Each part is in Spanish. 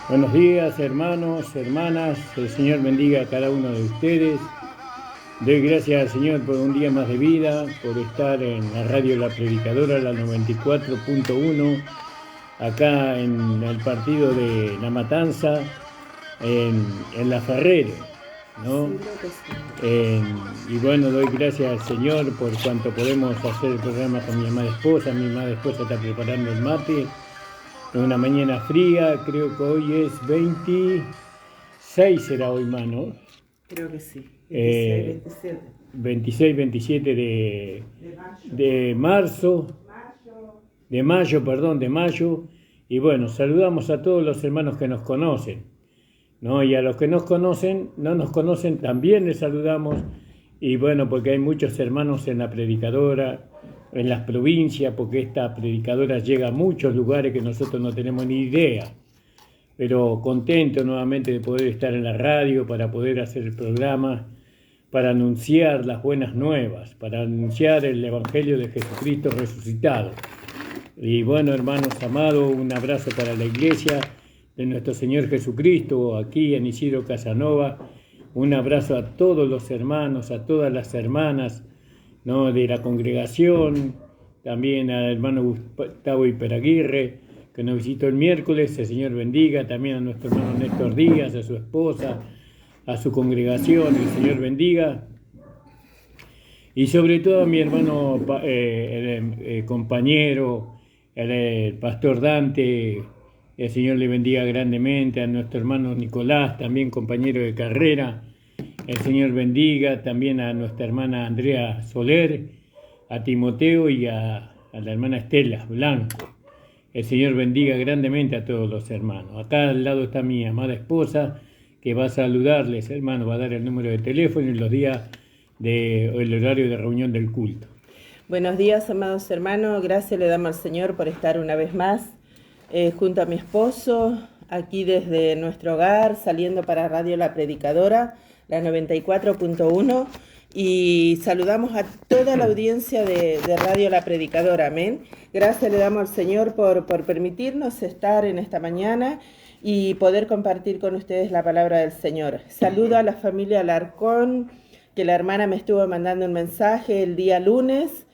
Buenos días, hermanos, hermanas. El Señor bendiga a cada uno de ustedes. Doy gracias al Señor por un día más de vida, por estar en la radio La Predicadora, la 94.1, acá en el partido de La Matanza, en La Ferrere, ¿no? Seguro que sí. Y bueno, doy gracias al Señor por cuanto podemos hacer el programa con mi amada esposa. Mi amada esposa está preparando el mate. En una mañana fría, creo que hoy es 26, será hoy más, ¿no? Creo que sí. 26, Eh, 27. 26, 27 de, De mayo. de marzo, de mayo, perdón, de mayo. Y bueno, saludamos a todos los hermanos que nos conocen, ¿no? Y a los que nos conocen, no nos conocen, también les saludamos. Y bueno, porque hay muchos hermanos en la predicadora, en las provincias, porque esta predicadora llega a muchos lugares que nosotros no tenemos ni idea. Pero contento nuevamente de poder estar en la radio, para poder hacer el programa, para anunciar las buenas nuevas, para anunciar el Evangelio de Jesucristo resucitado. Y bueno, hermanos amados, un abrazo para la iglesia de nuestro Señor Jesucristo, aquí en Isidro Casanova. Un abrazo a todos los hermanos, a todas las hermanas, ¿no?, de la congregación, también al hermano Gustavo Iperaguirre, que nos visitó el miércoles. El Señor bendiga también a nuestro hermano Néstor Díaz, a su esposa, a su congregación. El Señor bendiga. Y sobre todo a mi hermano compañero, el pastor Dante. El Señor le bendiga grandemente. A nuestro hermano Nicolás, también compañero de carrera. El Señor bendiga también a nuestra hermana Andrea Soler, a Timoteo y a la hermana Estela Blanco. El Señor bendiga grandemente a todos los hermanos. Acá al lado está mi amada esposa, que va a saludarles, hermano, va a dar el número de teléfono y los días el horario de reunión del culto. Buenos días, amados hermanos. Gracias le damos al Señor por estar una vez más junto a mi esposo, aquí desde nuestro hogar, saliendo para Radio La Predicadora, la 94.1. Y saludamos a toda la audiencia de Radio La Predicadora, amén. Gracias le damos al Señor por permitirnos estar en esta mañana y poder compartir con ustedes la palabra del Señor. Saludo a la familia Alarcón, que la hermana me estuvo mandando un mensaje el día lunes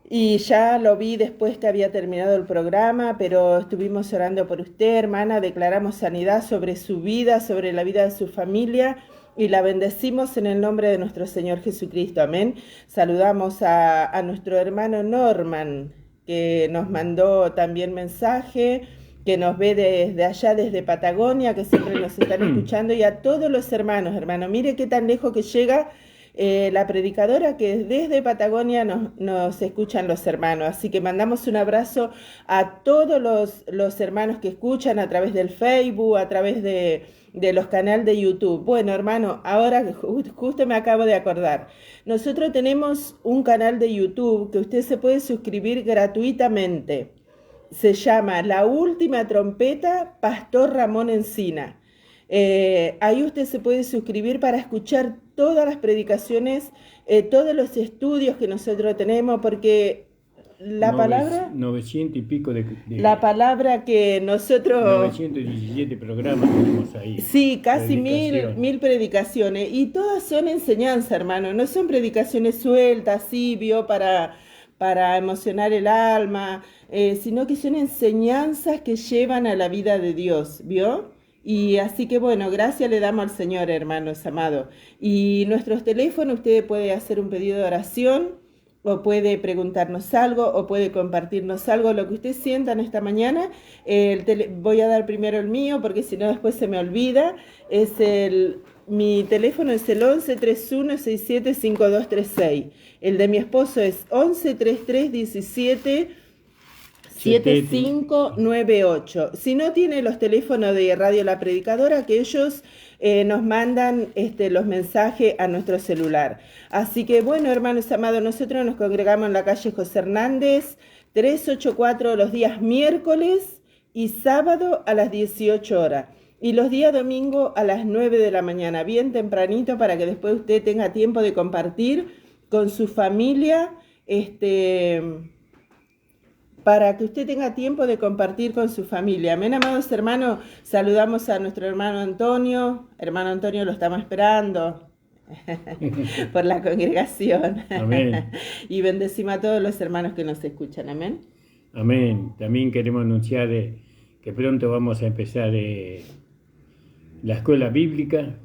y ya lo vi después que había terminado el programa, pero estuvimos orando por usted, hermana, declaramos sanidad sobre su vida, sobre la vida de su familia, y la bendecimos en el nombre de nuestro Señor Jesucristo, amén. Saludamos a nuestro hermano Norman, que nos mandó también mensaje, que nos ve desde allá, desde Patagonia, que siempre nos están escuchando, y a todos los hermanos, mire qué tan lejos que llega la predicadora, que desde Patagonia nos escuchan los hermanos. Así que mandamos un abrazo a todos los hermanos que escuchan a través del Facebook, a través de los canales de YouTube. Bueno, hermano, ahora justo me acabo de acordar. Nosotros tenemos un canal de YouTube que usted se puede suscribir gratuitamente. Se llama La Última Trompeta, Pastor Ramón Encina. Ahí usted se puede suscribir para escuchar todas las predicaciones, todos los estudios que nosotros tenemos, porque la palabra... 900 y pico La palabra que nosotros... 917 programas tenemos ahí. Sí, casi mil predicaciones. Y todas son enseñanza, hermano. No son predicaciones sueltas, así, para emocionar el alma, sino que son enseñanzas que llevan a la vida de Dios, ¿vio? Y así que bueno, gracias le damos al Señor, hermanos amados. Y nuestros teléfonos, usted puede hacer un pedido de oración, o puede preguntarnos algo, o puede compartirnos algo, lo que usted sienta en esta mañana. Voy a dar primero el mío, porque si no después se me olvida. Mi teléfono es el 11 31 67 5236. El de mi esposo es 11 33 17 7598. Si no tiene los teléfonos de Radio La Predicadora, que ellos nos mandan los mensajes a nuestro celular. Así que bueno, hermanos amados, nosotros nos congregamos en la calle José Hernández, 384, los días miércoles y sábado a las 18 horas. Y los días domingo a las 9 de la mañana, bien tempranito, para que después usted tenga tiempo de compartir con su familia, para que usted tenga tiempo de compartir con su familia. Amén, amados hermanos. Saludamos a nuestro hermano Antonio. Hermano Antonio, lo estamos esperando por la congregación. Amén. Y bendecimos a todos los hermanos que nos escuchan. Amén. Amén. También queremos anunciar que pronto vamos a empezar la escuela bíblica,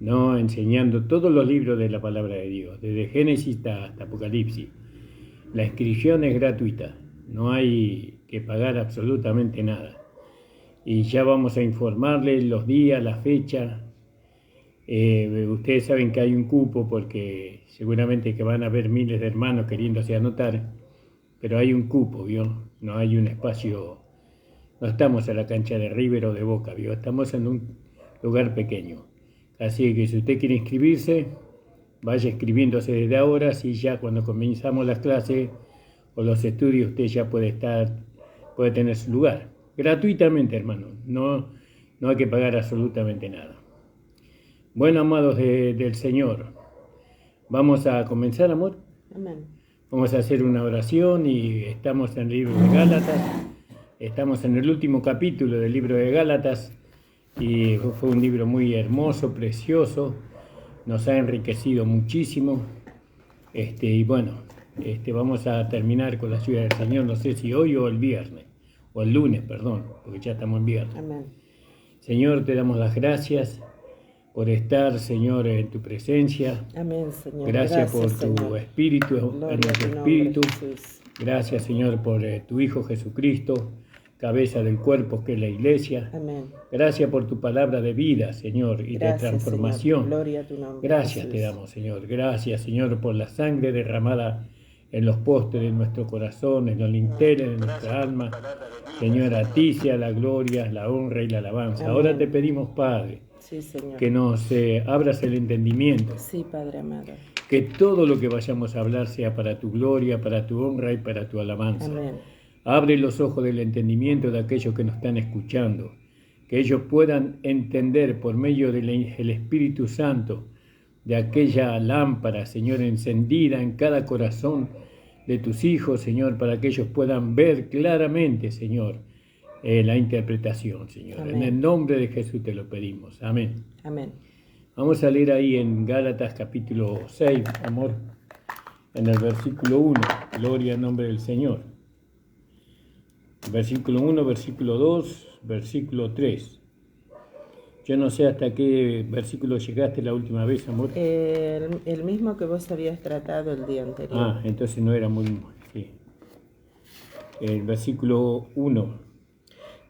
¿no? Enseñando todos los libros de la palabra de Dios, desde Génesis hasta Apocalipsis. La inscripción es gratuita, no hay que pagar absolutamente nada. Y ya vamos a informarles los días, la fecha. Ustedes saben que hay un cupo porque seguramente que van a haber miles de hermanos queriéndose anotar, pero hay un cupo, ¿vio? No hay un espacio, no estamos en la cancha de River o de Boca, ¿vio? Estamos en un lugar pequeño. Así que si usted quiere inscribirse, vaya escribiéndose desde ahora, así ya cuando comenzamos las clases o los estudios usted ya puede tener su lugar. Gratuitamente, hermano, no hay que pagar absolutamente nada. Bueno, amados del Señor, vamos a comenzar, amor. Amén. Vamos a hacer una oración y estamos en el libro de Gálatas, estamos en el último capítulo del libro de Gálatas y fue un libro muy hermoso, precioso, nos ha enriquecido muchísimo y bueno, vamos a terminar con la ciudad del Señor, no sé si hoy o el viernes, o el lunes, perdón, porque ya estamos en viernes. Amén. Señor, te damos las gracias por estar, Señor, en tu presencia. Amén, Señor. Gracias por tu Señor. espíritu, Gloria en a nuestro tu nombre, espíritu. Jesús. Gracias, Señor, por tu Hijo Jesucristo, cabeza del cuerpo que es la iglesia. Amén. Gracias por tu palabra de vida, Señor, y Gracias, de transformación. Señor. Gloria a tu nombre, Gracias Jesús. te damos, Señor. Gracias, Señor, por la sangre derramada en los postes de nuestro corazón, en los linternas de nuestra alma. Señor, a ti sea la gloria, la honra y la alabanza. Amén. Ahora te pedimos, Padre, Sí, Señor. que nos abras el entendimiento, Sí, Padre amado. que todo lo que vayamos a hablar sea para tu gloria, para tu honra y para tu alabanza. Amén. Abre los ojos del entendimiento de aquellos que nos están escuchando, que ellos puedan entender por medio del Espíritu Santo, de aquella lámpara, Señor, encendida en cada corazón de tus hijos, Señor, para que ellos puedan ver claramente, Señor, la interpretación, Señor. Amén. En el nombre de Jesús te lo pedimos. Amén. Amén. Vamos a leer ahí en Gálatas capítulo 6, amor, en el versículo 1. Gloria al nombre del Señor. Versículo 1, versículo 2, versículo 3. Yo no sé hasta qué versículo llegaste la última vez, amor. El mismo que vos habías tratado el día anterior. Ah, entonces no era muy... Sí. El versículo 1.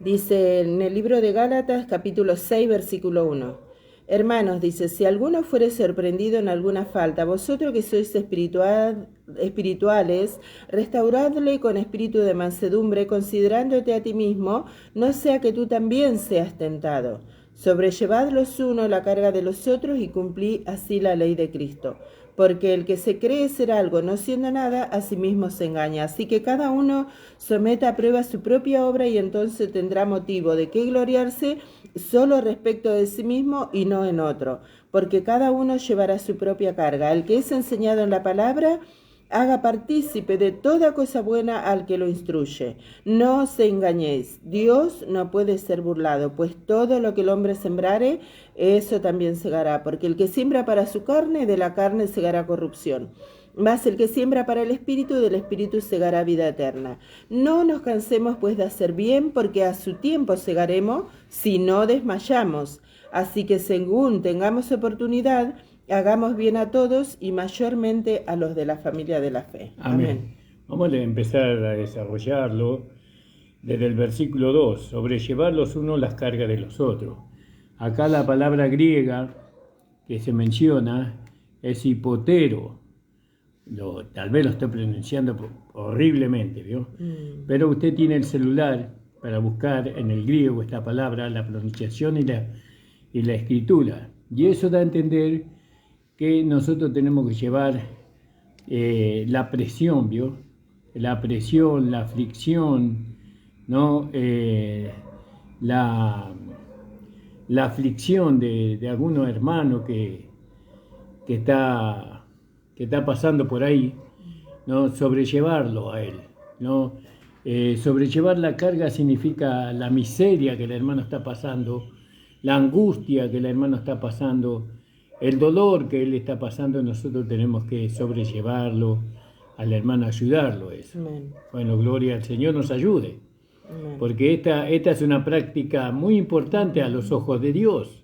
Dice en el libro de Gálatas, capítulo 6, versículo 1. Hermanos, dice, si alguno fuere sorprendido en alguna falta, vosotros que sois espirituales, restauradle con espíritu de mansedumbre, considerándote a ti mismo, no sea que tú también seas tentado. Sobrellevad los unos la carga de los otros y cumplí así la ley de Cristo. Porque el que se cree ser algo no siendo nada, a sí mismo se engaña. Así que cada uno someta a prueba su propia obra y entonces tendrá motivo de qué gloriarse solo respecto de sí mismo y no en otro. Porque cada uno llevará su propia carga. El que es enseñado en la palabra, haga partícipe de toda cosa buena al que lo instruye. No os engañéis, Dios no puede ser burlado, pues todo lo que el hombre sembrare, eso también segará, porque el que siembra para su carne, de la carne segará corrupción. Mas el que siembra para el Espíritu, del Espíritu segará vida eterna. No nos cansemos pues de hacer bien, porque a su tiempo segaremos, si no desmayamos. Así que según tengamos oportunidad, hagamos bien a todos y mayormente a los de la familia de la fe. Amén. Vamos a empezar a desarrollarlo desde el versículo 2. Sobrellevar los unos las cargas de los otros. Acá la palabra griega que se menciona es hipotero. Tal vez lo estoy pronunciando horriblemente, ¿vio? Pero usted tiene el celular para buscar en el griego esta palabra, la pronunciación y la escritura. Y eso da a entender que nosotros tenemos que llevar la presión, ¿vio? La presión, la aflicción, ¿no? La aflicción de algunos hermanos que está pasando por ahí, ¿no? Sobrellevarlo a él, ¿no? Sobrellevar la carga significa la miseria que el hermano está pasando, la angustia que el hermano está pasando, el dolor que él está pasando. Nosotros tenemos que sobrellevarlo, al hermano ayudarlo eso. Amén. Bueno, gloria al Señor nos ayude, Amén. porque esta es una práctica muy importante a los ojos de Dios,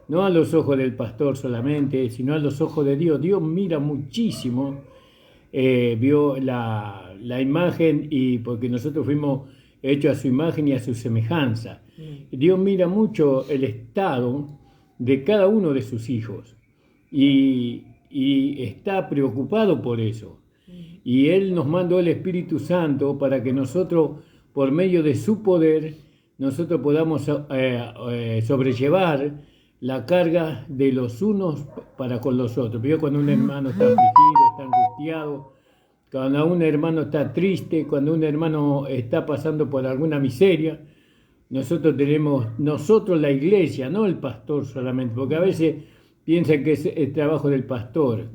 no a los ojos del pastor solamente, sino a los ojos de Dios. Dios mira muchísimo, vio la imagen, y porque nosotros fuimos hechos a su imagen y a su semejanza. Dios mira mucho el estado de cada uno de sus hijos y está preocupado por eso. Y Él nos mandó el Espíritu Santo para que nosotros, por medio de su poder, nosotros podamos sobrellevar la carga de los unos para con los otros. Vio cuando un hermano está afligido, está angustiado, cuando un hermano está triste, cuando un hermano está pasando por alguna miseria, nosotros la iglesia, no el pastor solamente, porque a veces piensan que es el trabajo del pastor,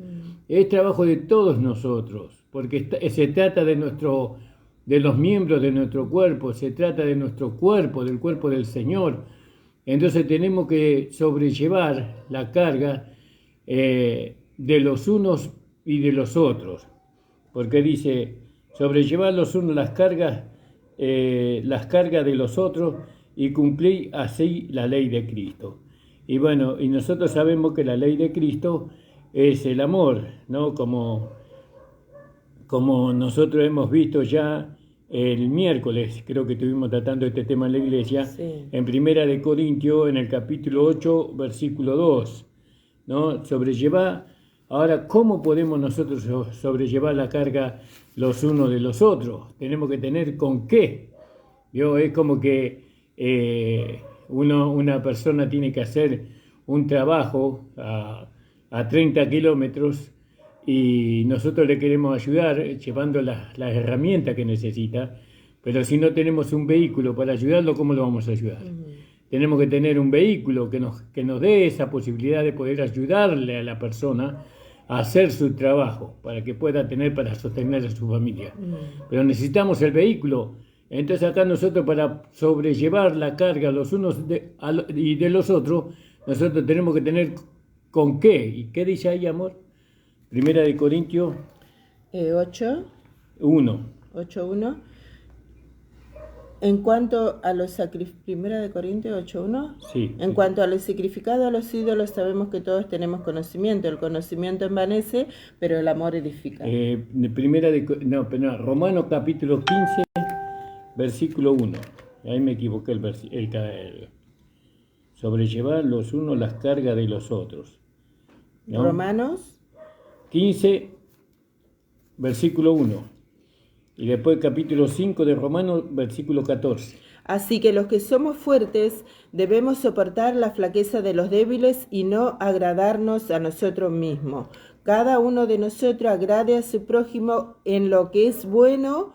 es trabajo de todos nosotros, porque se trata de los miembros de nuestro cuerpo, se trata de nuestro cuerpo, del cuerpo del Señor. Entonces tenemos que sobrellevar la carga de los unos y de los otros, porque dice, sobrellevar los unos las cargas de los otros y cumplir así la ley de Cristo. Y bueno, y nosotros sabemos que la ley de Cristo es el amor, ¿no? Como nosotros hemos visto ya el miércoles, creo que estuvimos tratando este tema en la iglesia, Sí. en Primera de Corintios, en el capítulo 8, versículo 2, ¿no? Sobrellevar. Ahora, ¿cómo podemos nosotros sobrellevar la carga los unos de los otros? Tenemos que tener con qué. ¿Vio? Es como que una persona tiene que hacer un trabajo a 30 kilómetros y nosotros le queremos ayudar llevando las herramientas que necesita, pero si no tenemos un vehículo para ayudarlo, ¿cómo lo vamos a ayudar? Tenemos que tener un vehículo que nos dé esa posibilidad de poder ayudarle a la persona a hacer su trabajo, para que pueda tener para sostener a su familia. Pero necesitamos el vehículo. Entonces acá nosotros, para sobrellevar la carga los unos y de los otros, nosotros tenemos que tener con qué. ¿Y qué dice ahí, amor? Primera de Corintios 8, 1. 8.1. En cuanto a los Primera de Corintios 8.1. Sí. En cuanto a lo sacrificado a los ídolos, sabemos que todos tenemos conocimiento. El conocimiento envanece, pero el amor edifica. Romanos capítulo 15, versículo 1. Ahí me equivoqué sobrellevar los unos las cargas de los otros, ¿no? Romanos 15, versículo 1. Y después capítulo 5 de Romanos, versículo 14. Así que los que somos fuertes debemos soportar la flaqueza de los débiles y no agradarnos a nosotros mismos. Cada uno de nosotros agrade a su prójimo en lo que es bueno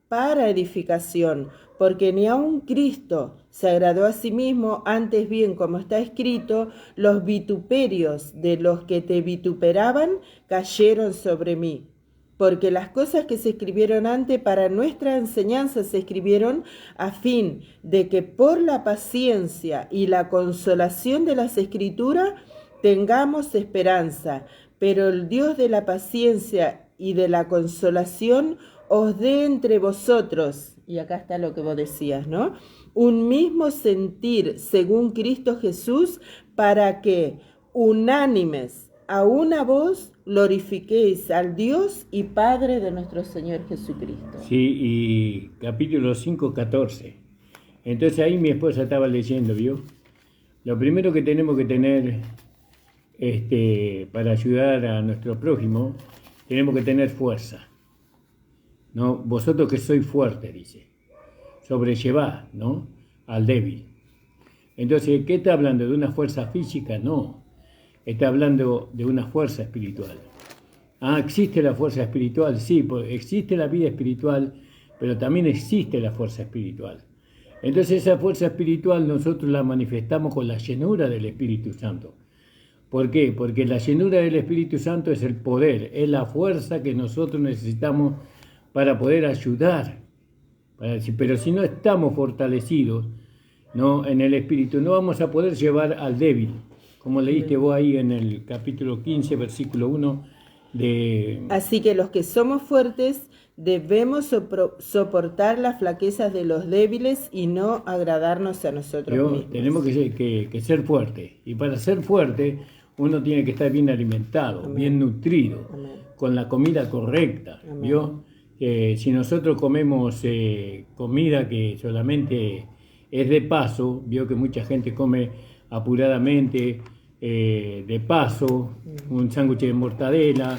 para edificación, porque ni aun Cristo se agradó a sí mismo, antes bien, como está escrito, los vituperios de los que te vituperaban cayeron sobre mí. Porque las cosas que se escribieron antes para nuestra enseñanza se escribieron a fin de que por la paciencia y la consolación de las Escrituras tengamos esperanza. Pero el Dios de la paciencia y de la consolación os dé entre vosotros, y acá está lo que vos decías, ¿no? Un mismo sentir según Cristo Jesús, para que unánimes a una voz glorifiquéis al Dios y Padre de nuestro Señor Jesucristo. Sí, y capítulo 5, 14. Entonces ahí mi esposa estaba leyendo, ¿vio? Lo primero que tenemos que tener para ayudar a nuestro prójimo, tenemos que tener fuerza, ¿no? Vosotros que sois fuertes, dice, sobrellevad, ¿no?, al débil. Entonces, ¿qué está hablando? ¿De una fuerza física? No. Está hablando de una fuerza espiritual. ¿Existe la fuerza espiritual? Sí, pues existe la vida espiritual, pero también existe la fuerza espiritual. Entonces esa fuerza espiritual nosotros la manifestamos con la llenura del Espíritu Santo. ¿Por qué? Porque la llenura del Espíritu Santo es el poder, es la fuerza que nosotros necesitamos para poder ayudar Pero si no estamos fortalecidos, ¿no?, en el espíritu, no vamos a poder llevar al débil, como leíste vos ahí en el capítulo 15, versículo 1 de... Así que los que somos fuertes debemos soportar las flaquezas de los débiles y no agradarnos a nosotros mismos. Tenemos que ser fuertes, y para ser fuerte uno tiene que estar bien alimentado, Amén. Bien nutrido, Amén. Con la comida correcta, ¿vio? Si nosotros comemos comida que solamente es de paso, vio que mucha gente come apuradamente, de paso, un sándwich de mortadela,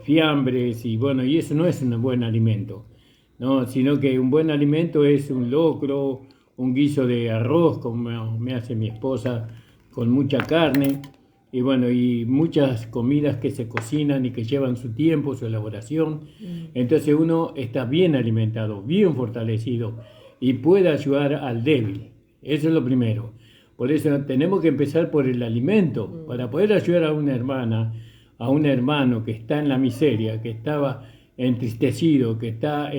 fiambres, y bueno, y eso no es un buen alimento, ¿no? Sino que un buen alimento es un locro, un guiso de arroz, como me hace mi esposa, con mucha carne, y bueno, y muchas comidas que se cocinan y que llevan su tiempo, su elaboración. Entonces uno está bien alimentado, bien fortalecido, y puede ayudar al débil. Eso es lo primero. Por eso tenemos que empezar por el alimento, para poder ayudar a una hermana, a un hermano que está en la miseria, que estaba entristecido, que está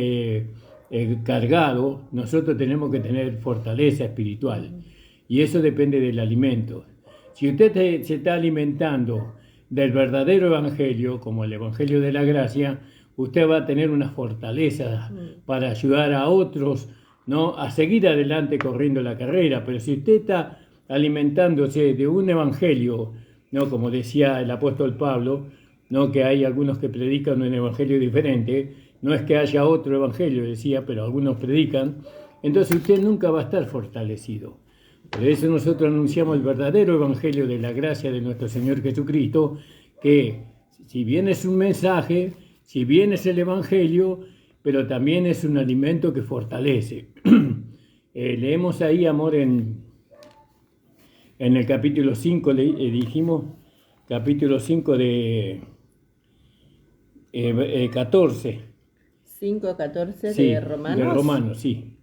cargado. Nosotros tenemos que tener fortaleza espiritual, y eso depende del alimento. Si usted se está alimentando del verdadero evangelio, como el evangelio de la gracia, usted va a tener una fortaleza para ayudar a otros, ¿no?, a seguir adelante corriendo la carrera. Pero si usted está alimentándose de un evangelio, ¿no?, como decía el apóstol Pablo, ¿no?, que hay algunos que predican un evangelio diferente, no es que haya otro evangelio, decía, pero algunos predican, entonces usted nunca va a estar fortalecido. Por eso nosotros anunciamos el verdadero evangelio de la gracia de nuestro Señor Jesucristo, que si bien es un mensaje, si bien es el evangelio, pero también es un alimento que fortalece. Leemos ahí, amor, en el capítulo 5, dijimos, capítulo 5 de 14. 5:14 sí, de Romanos. De Romanos, sí.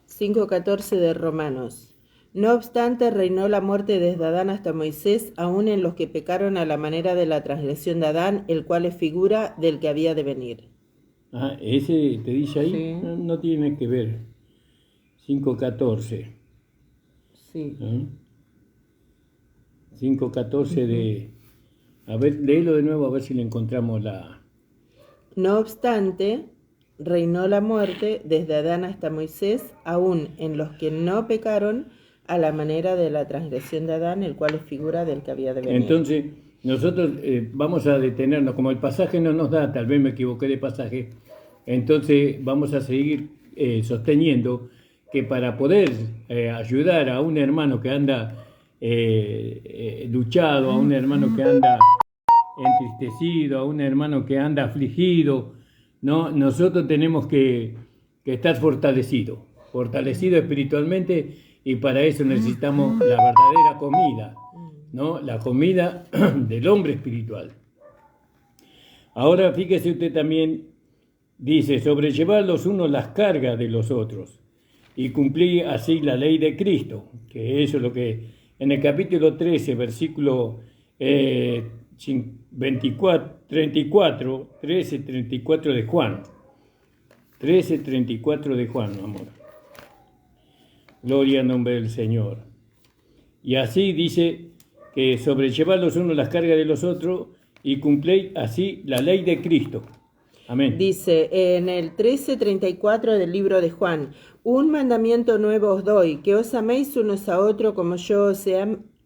5:14 de Romanos. No obstante, reinó la muerte desde Adán hasta Moisés, aun en los que pecaron a la manera de la transgresión de Adán, el cual es figura del que había de venir. Ah, ese te dice ahí, Sí. No tiene que ver. 5:14. Sí. 5:14 de... A ver, léelo de nuevo a ver si le encontramos la... No obstante, reinó la muerte desde Adán hasta Moisés, aun en los que no pecaron a la manera de la transgresión de Adán, el cual es figura del que había de venir. Entonces, nosotros vamos a detenernos, como el pasaje no nos da, tal vez me equivoqué de pasaje, entonces vamos a seguir sosteniendo que para poder ayudar a un hermano que anda luchado, a un hermano que anda entristecido, a un hermano que anda afligido, ¿no?, nosotros tenemos que estar fortalecidos espiritualmente, y para eso necesitamos la verdadera comida, ¿no?, la comida del hombre espiritual. Ahora fíjese usted también, dice, sobrellevar los unos las cargas de los otros y cumplir así la ley de Cristo, que eso es lo que en el capítulo 13, versículo 13:34 de Juan. 13:34 de Juan, amor. Gloria al nombre del Señor. Y así dice que sobrellevar los unos las cargas de los otros y cumplir así la ley de Cristo. Amén. Dice en el 13:34 del libro de Juan: un mandamiento nuevo os doy, que os améis unos a otros como yo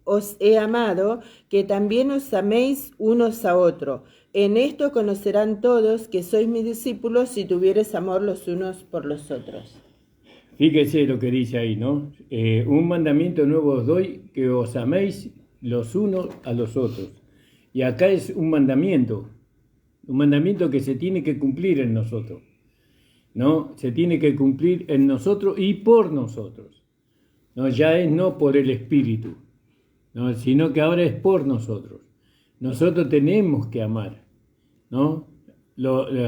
os he amado, que también os améis unos a otros. En esto conocerán todos que sois mis discípulos, si tuviereis amor los unos por los otros. Fíjese lo que dice ahí, ¿no? Un mandamiento nuevo os doy, que os améis los unos a los otros. Y acá es un mandamiento que se tiene que cumplir en nosotros, ¿no? Se tiene que cumplir en nosotros y por nosotros, ¿no? Ya es no por el Espíritu, ¿no?, sino que ahora es por nosotros. Nosotros tenemos que amar, ¿no?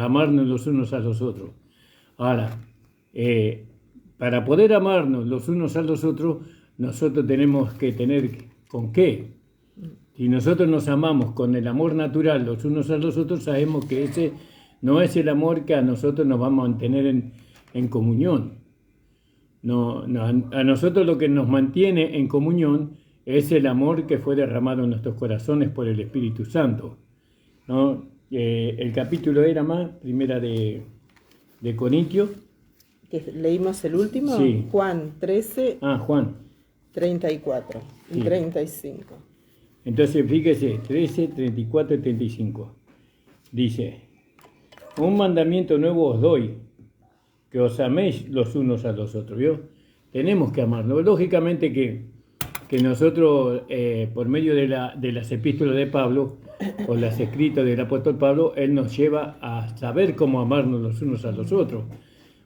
Amarnos los unos a los otros. Ahora, para poder amarnos los unos a los otros, nosotros tenemos que tener con qué. Si nosotros nos amamos con el amor natural los unos a los otros, sabemos que ese no es el amor que a nosotros nos va a mantener en comunión. No, a nosotros lo que nos mantiene en comunión es el amor que fue derramado en nuestros corazones por el Espíritu Santo, ¿no? El capítulo era más, primera de Corintios. ¿Que leímos el último? Sí. Juan 13, Juan. 34 y Sí. 35. Entonces, fíjese, 13, 34 y 35. Dice, un mandamiento nuevo os doy, que os améis los unos a los otros, ¿vio? Tenemos que amarnos. Lógicamente que nosotros, por medio de las epístolas de Pablo, o las escritas del apóstol Pablo, él nos lleva a saber cómo amarnos los unos a los otros.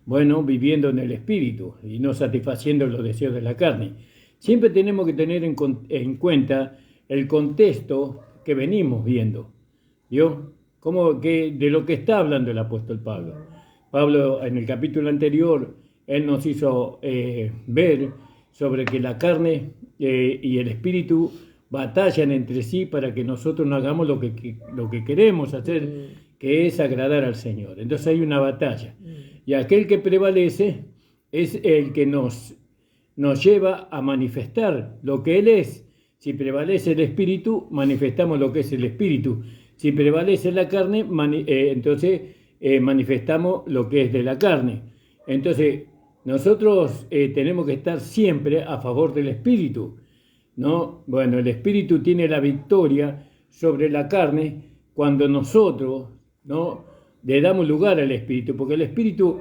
Bueno, viviendo en el Espíritu y no satisfaciendo los deseos de la carne. Siempre tenemos que tener en cuenta el contexto que venimos viendo, ¿vio? De lo que está hablando el apóstol Pablo. Pablo, en el capítulo anterior, él nos hizo ver sobre que la carne y el espíritu batallan entre sí para que nosotros no hagamos lo que queremos hacer, que es agradar al Señor. Entonces hay una batalla. Y aquel que prevalece es el que nos lleva a manifestar lo que Él es. Si prevalece el espíritu, manifestamos lo que es el espíritu. Si prevalece la carne, entonces manifestamos lo que es de la carne. Entonces, nosotros tenemos que estar siempre a favor del espíritu, ¿no? Bueno, el espíritu tiene la victoria sobre la carne cuando nosotros, ¿no?, le damos lugar al espíritu, porque el espíritu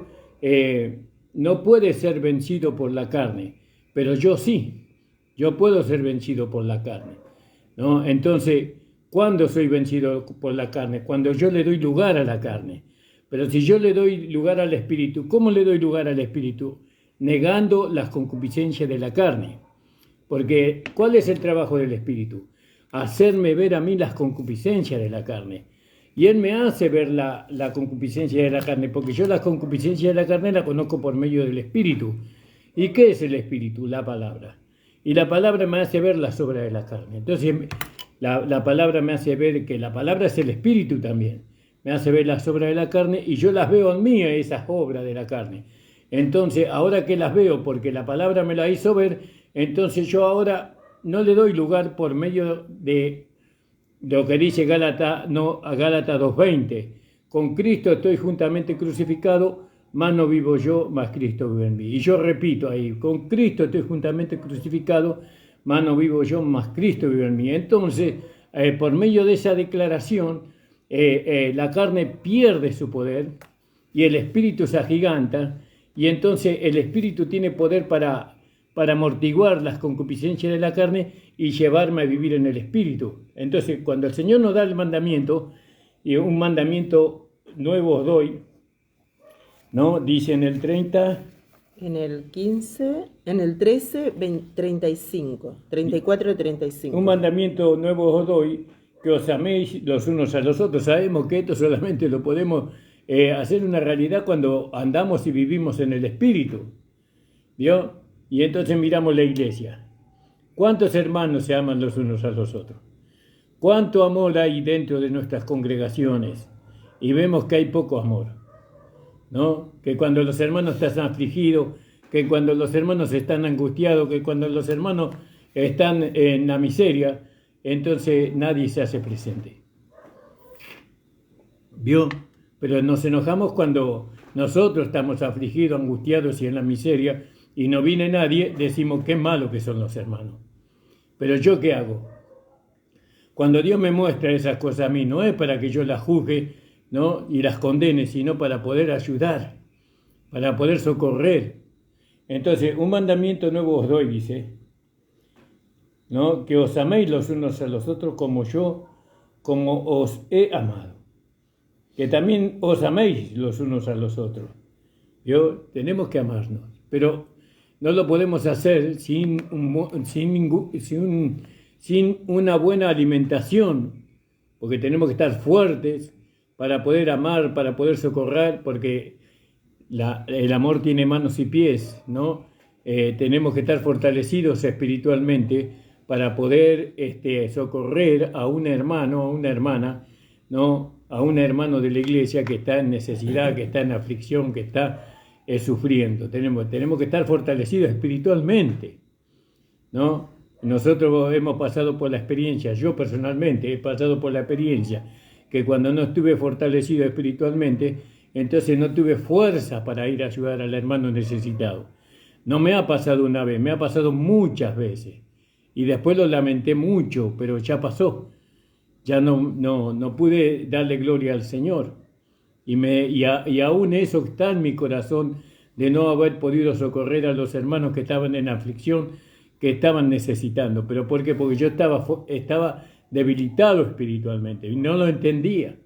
no puede ser vencido por la carne, pero yo sí, yo puedo ser vencido por la carne, ¿no? Entonces, ¿cuándo soy vencido por la carne? Cuando yo le doy lugar a la carne. Pero si yo le doy lugar al espíritu, ¿cómo le doy lugar al espíritu? Negando las concupiscencias de la carne. Porque, ¿cuál es el trabajo del espíritu? Hacerme ver a mí las concupiscencias de la carne. Y él me hace ver la concupiscencia de la carne, porque yo las concupiscencias de la carne la conozco por medio del espíritu. ¿Y qué es el espíritu? La palabra. Y la palabra me hace ver las obras de la carne. Entonces, la palabra me hace ver que la palabra es el espíritu también. Me hace ver las obras de la carne y yo las veo en mí, esas obras de la carne. Entonces, ahora que las veo porque la palabra me la hizo ver, entonces yo ahora no le doy lugar por medio de lo que dice Gálatas 2:20. Con Cristo estoy juntamente crucificado, más no vivo yo, más Cristo vive en mí. Y yo repito ahí, con Cristo estoy juntamente crucificado, más no vivo yo, más Cristo vive en mí. Entonces, por medio de esa declaración, la carne pierde su poder y el espíritu se agiganta, y entonces el espíritu tiene poder para amortiguar las concupiscencias de la carne y llevarme a vivir en el espíritu. Entonces, cuando el Señor nos da el mandamiento, y un mandamiento nuevo os doy, ¿no? Dice en el 30... En el 15, en el 13, 35, 34 y 35. Un mandamiento nuevo os doy, que os améis los unos a los otros. Sabemos que esto solamente lo podemos hacer una realidad cuando andamos y vivimos en el Espíritu, ¿vio? Y entonces miramos la iglesia. ¿Cuántos hermanos se aman los unos a los otros? ¿Cuánto amor hay dentro de nuestras congregaciones? Y vemos que hay poco amor, ¿no? Que cuando los hermanos están afligidos, que cuando los hermanos están angustiados, que cuando los hermanos están en la miseria, entonces nadie se hace presente. ¿Vio? Pero nos enojamos cuando nosotros estamos afligidos, angustiados y en la miseria, y no viene nadie, decimos qué malo que son los hermanos. Pero ¿yo qué hago? Cuando Dios me muestra esas cosas a mí, no es para que yo las juzgue, ¿no?, y las condene, sino para poder ayudar, para poder socorrer. Entonces, un mandamiento nuevo os doy, dice, ¿no?, que os améis los unos a los otros como os he amado. Que también os améis los unos a los otros. Tenemos que amarnos, pero no lo podemos hacer sin una buena alimentación, porque tenemos que estar fuertes para poder amar, para poder socorrer, porque el amor tiene manos y pies, ¿no? Tenemos que estar fortalecidos espiritualmente para poder socorrer a un hermano, a una hermana, ¿no?, a un hermano de la iglesia que está en necesidad, que está en aflicción, que está sufriendo. Tenemos que estar fortalecidos espiritualmente, ¿no? Nosotros hemos pasado por la experiencia, yo personalmente he pasado por la experiencia, que cuando no estuve fortalecido espiritualmente, entonces no tuve fuerza para ir a ayudar al hermano necesitado. No me ha pasado una vez, me ha pasado muchas veces. Y después lo lamenté mucho, pero ya pasó. Ya no pude darle gloria al Señor. Y aún eso está en mi corazón de no haber podido socorrer a los hermanos que estaban en aflicción, que estaban necesitando. ¿Pero por qué? Porque yo estaba debilitado espiritualmente y no lo entendía.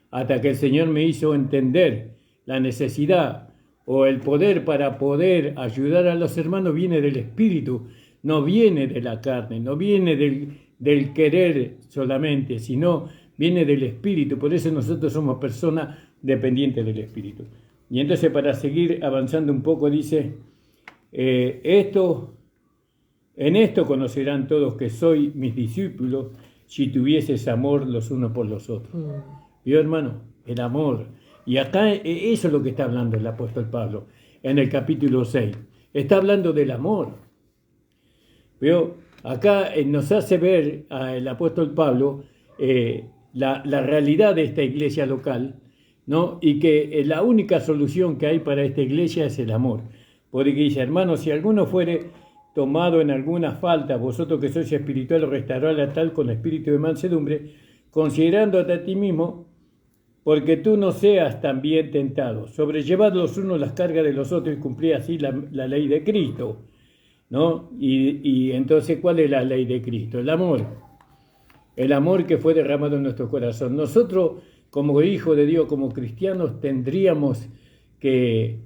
Hasta que el Señor me hizo entender la necesidad o el poder para poder ayudar a los hermanos viene del Espíritu, no viene de la carne, no viene del querer solamente, sino viene del Espíritu. Por eso nosotros somos personas dependientes del Espíritu. Y entonces, para seguir avanzando un poco, dice, en esto conocerán todos que soy mis discípulos, si tuvieses amor los unos por los otros. ¿Vio, hermano? El amor. Y acá eso es lo que está hablando el apóstol Pablo en el capítulo 6. Está hablando del amor. ¿Vio? Acá nos hace ver el apóstol Pablo la realidad de esta iglesia local, ¿no? Y que la única solución que hay para esta iglesia es el amor. Porque dice, hermano, si alguno fuere tomado en alguna falta, vosotros que sois espirituales, restaurad a tal con espíritu de mansedumbre, considerándote a ti mismo, porque tú no seas también tentado. Sobrellevad los unos las cargas de los otros y cumplid así la ley de Cristo, ¿no? Y entonces, ¿cuál es la ley de Cristo? El amor. El amor que fue derramado en nuestro corazón. Nosotros, como hijos de Dios, como cristianos, tendríamos que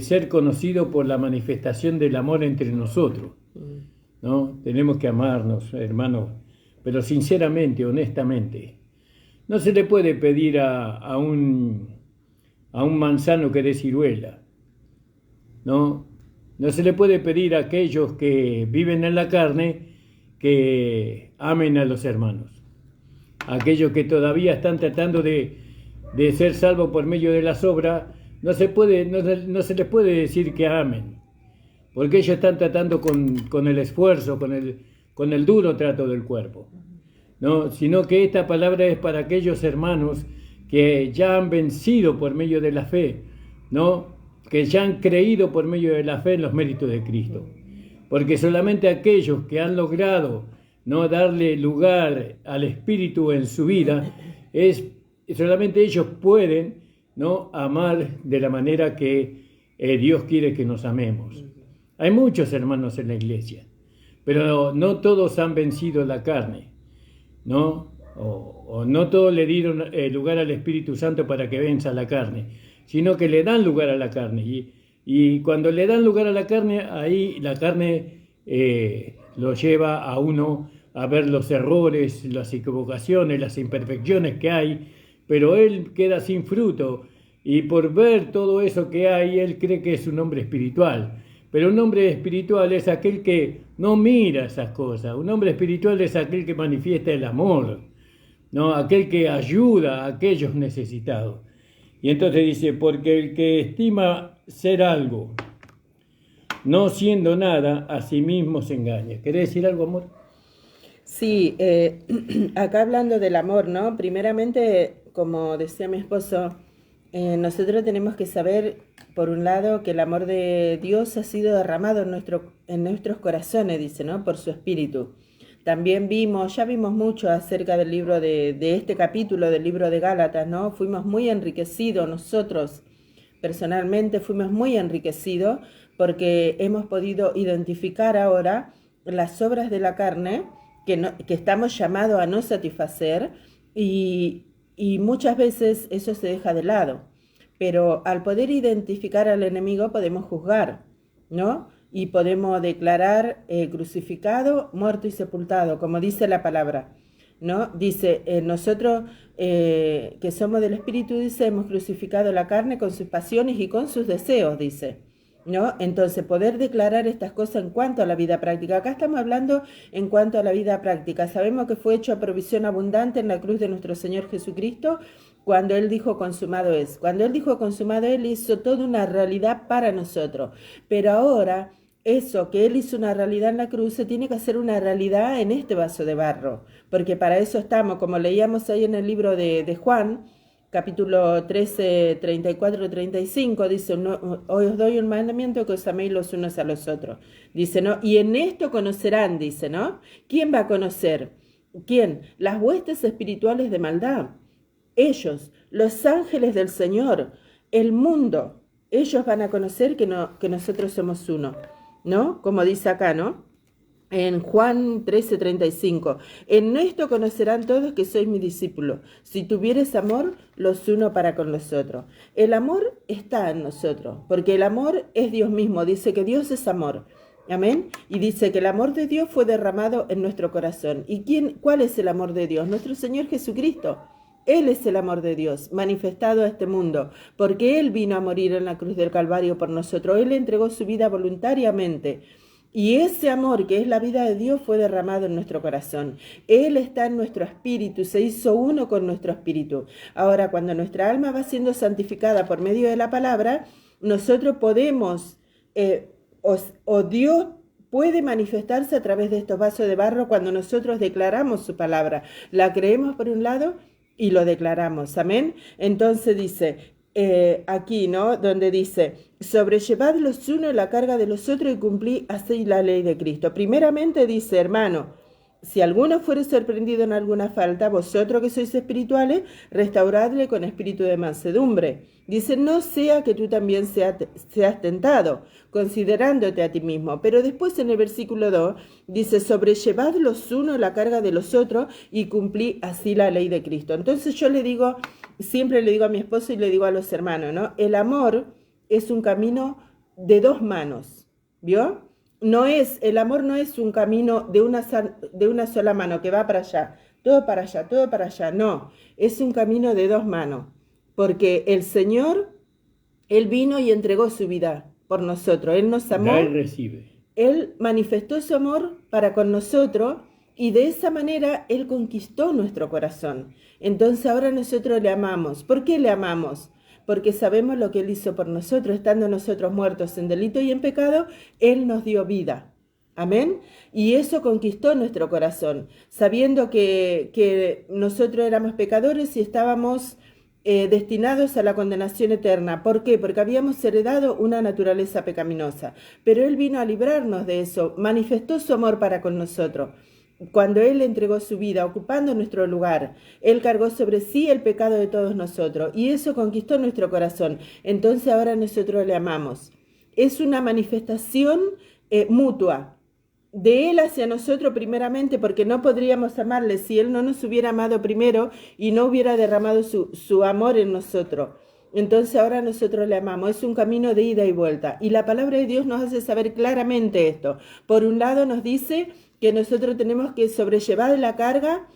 ser conocidos por la manifestación del amor entre nosotros, ¿no? Tenemos que amarnos, hermanos, pero sinceramente, honestamente. No se le puede pedir a un manzano que dé ciruela, ¿no? No se le puede pedir a aquellos que viven en la carne que amen a los hermanos. Aquellos que todavía están tratando de ser salvos por medio de las obras, no se les puede decir que amen, porque ellos están tratando con el esfuerzo, con el duro trato del cuerpo, ¿no? Sino que esta palabra es para aquellos hermanos que ya han vencido por medio de la fe, ¿no? Que ya han creído por medio de la fe en los méritos de Cristo. Porque solamente aquellos que han logrado no darle lugar al Espíritu en su vida, solamente ellos pueden, ¿no?, amar de la manera que Dios quiere que nos amemos. Hay muchos hermanos en la iglesia, pero no todos han vencido la carne, ¿no? O no todos le dieron lugar al Espíritu Santo para que venza la carne, sino que le dan lugar a la carne. Y cuando le dan lugar a la carne, ahí la carne lo lleva a uno a ver los errores, las equivocaciones, las imperfecciones que hay, pero él queda sin fruto. Y por ver todo eso que hay, él cree que es un hombre espiritual. Pero un hombre espiritual es aquel que no mira esas cosas. Un hombre espiritual es aquel que manifiesta el amor, ¿no? Aquel que ayuda a aquellos necesitados. Y entonces dice, porque el que estima ser algo, no siendo nada, a sí mismo se engaña. ¿Querés decir algo, amor? Sí, acá hablando del amor, ¿no? Primeramente, como decía mi esposo, nosotros tenemos que saber, por un lado, que el amor de Dios ha sido derramado en nuestros corazones, dice, ¿no? Por su Espíritu. También ya vimos mucho acerca del libro de este capítulo del libro de Gálatas, ¿no? Fuimos muy enriquecidos, nosotros personalmente fuimos muy enriquecidos porque hemos podido identificar ahora las obras de la carne que estamos llamados a no satisfacer y muchas veces eso se deja de lado. Pero al poder identificar al enemigo podemos juzgar, ¿no? Y podemos declarar crucificado, muerto y sepultado, como dice la palabra, ¿no? Dice, nosotros que somos del Espíritu, dice, hemos crucificado la carne con sus pasiones y con sus deseos, dice, ¿no? Entonces, poder declarar estas cosas en cuanto a la vida práctica. Acá estamos hablando en cuanto a la vida práctica. Sabemos que fue hecho provisión abundante en la cruz de nuestro Señor Jesucristo cuando Él dijo consumado es. Cuando Él dijo consumado, Él hizo toda una realidad para nosotros. Pero ahora, eso que Él hizo una realidad en la cruz, se tiene que hacer una realidad en este vaso de barro. Porque para eso estamos, como leíamos ahí en el libro de Juan, capítulo 13, 34 y 35, dice, no, hoy os doy un mandamiento que os améis los unos a los otros. Dice, ¿no? Y en esto conocerán, dice, ¿no? ¿Quién va a conocer? ¿Quién? Las huestes espirituales de maldad. Ellos, los ángeles del Señor, el mundo, ellos van a conocer que nosotros somos uno, ¿no? Como dice acá, ¿no? En Juan 13:35, en esto conocerán todos que sois mis discípulos, si tuvieres amor los unos para con los otros. El amor está en nosotros, porque el amor es Dios mismo, dice que Dios es amor, amén, y dice que el amor de Dios fue derramado en nuestro corazón. ¿Y cuál es el amor de Dios? Nuestro Señor Jesucristo. Él es el amor de Dios, manifestado a este mundo, porque Él vino a morir en la cruz del Calvario por nosotros. Él entregó su vida voluntariamente. Y ese amor que es la vida de Dios fue derramado en nuestro corazón. Él está en nuestro espíritu, se hizo uno con nuestro espíritu. Ahora, cuando nuestra alma va siendo santificada por medio de la palabra, nosotros podemos, o Dios puede manifestarse a través de estos vasos de barro cuando nosotros declaramos su palabra. La creemos por un lado y lo declaramos. Amén. Entonces dice... aquí, ¿no? Donde dice, sobrellevad los unos la carga de los otros y cumplí así la ley de Cristo. Primeramente dice, hermano, si alguno fuere sorprendido en alguna falta, vosotros que sois espirituales, restauradle con espíritu de mansedumbre. Dice, no sea que tú también seas tentado, considerándote a ti mismo. Pero después en el versículo 2 dice, sobrellevad los unos la carga de los otros y cumplí así la ley de Cristo. Entonces yo le digo, siempre le digo a mi esposo y le digo a los hermanos, ¿no? El amor es un camino de dos manos, ¿vio? El amor no es un camino de una sola mano que va para allá, todo para allá, no, es un camino de dos manos, porque el Señor, Él vino y entregó su vida por nosotros, Él nos amó, Él recibe. Él manifestó su amor para con nosotros y de esa manera Él conquistó nuestro corazón. Entonces ahora nosotros le amamos. ¿Por qué le amamos? Porque sabemos lo que Él hizo por nosotros, estando nosotros muertos en delito y en pecado, Él nos dio vida. Amén. Y eso conquistó nuestro corazón, sabiendo que nosotros éramos pecadores y estábamos destinados a la condenación eterna. ¿Por qué? Porque habíamos heredado una naturaleza pecaminosa. Pero Él vino a librarnos de eso, manifestó su amor para con nosotros. Cuando Él entregó su vida, ocupando nuestro lugar, Él cargó sobre sí el pecado de todos nosotros y eso conquistó nuestro corazón. Entonces ahora nosotros le amamos. Es una manifestación mutua de Él hacia nosotros primeramente, porque no podríamos amarle si Él no nos hubiera amado primero y no hubiera derramado su amor en nosotros. Entonces ahora nosotros le amamos, es un camino de ida y vuelta. Y la palabra de Dios nos hace saber claramente esto. Por un lado nos dice que nosotros tenemos que sobrellevar la carga,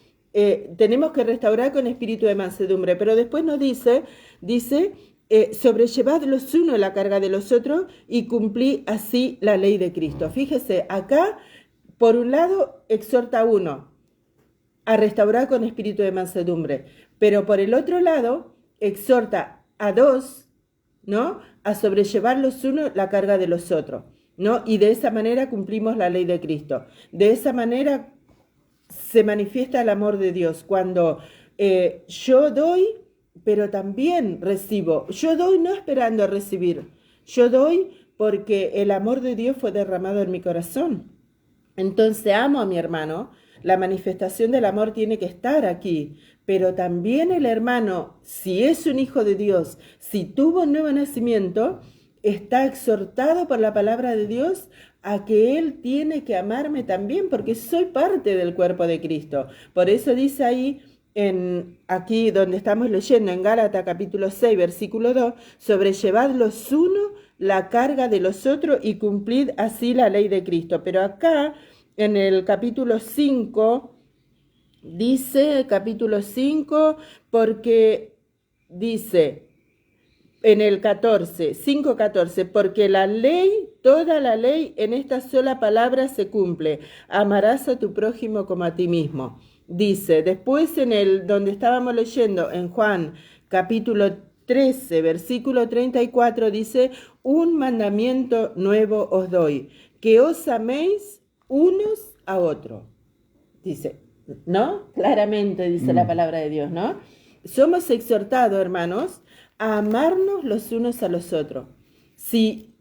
tenemos que restaurar con espíritu de mansedumbre, pero después nos dice, sobrellevad los unos la carga de los otros y cumplí así la ley de Cristo. Fíjese, acá, por un lado, exhorta a uno a restaurar con espíritu de mansedumbre, pero por el otro lado, exhorta a dos, ¿no? A sobrellevar los unos la carga de los otros, ¿no? Y de esa manera cumplimos la ley de Cristo. De esa manera se manifiesta el amor de Dios cuando yo doy, pero también recibo. Yo doy no esperando a recibir. Yo doy porque el amor de Dios fue derramado en mi corazón. Entonces amo a mi hermano. La manifestación del amor tiene que estar aquí. Pero también el hermano, si es un hijo de Dios, si tuvo un nuevo nacimiento, está exhortado por la palabra de Dios a que Él tiene que amarme también, porque soy parte del cuerpo de Cristo. Por eso dice ahí, aquí donde estamos leyendo, en Gálatas capítulo 6, versículo 2, sobrellevad los unos la carga de los otros y cumplid así la ley de Cristo. Pero acá, en el capítulo 5, dice, porque dice, En el 14, 5:14, porque la ley, toda la ley en esta sola palabra se cumple. Amarás a tu prójimo como a ti mismo. Dice, después donde estábamos leyendo, en Juan capítulo 13, versículo 34, dice, un mandamiento nuevo os doy, que os améis unos a otros. Dice, ¿no? Claramente dice la palabra de Dios, ¿no? Somos exhortados, hermanos, a amarnos los unos a los otros.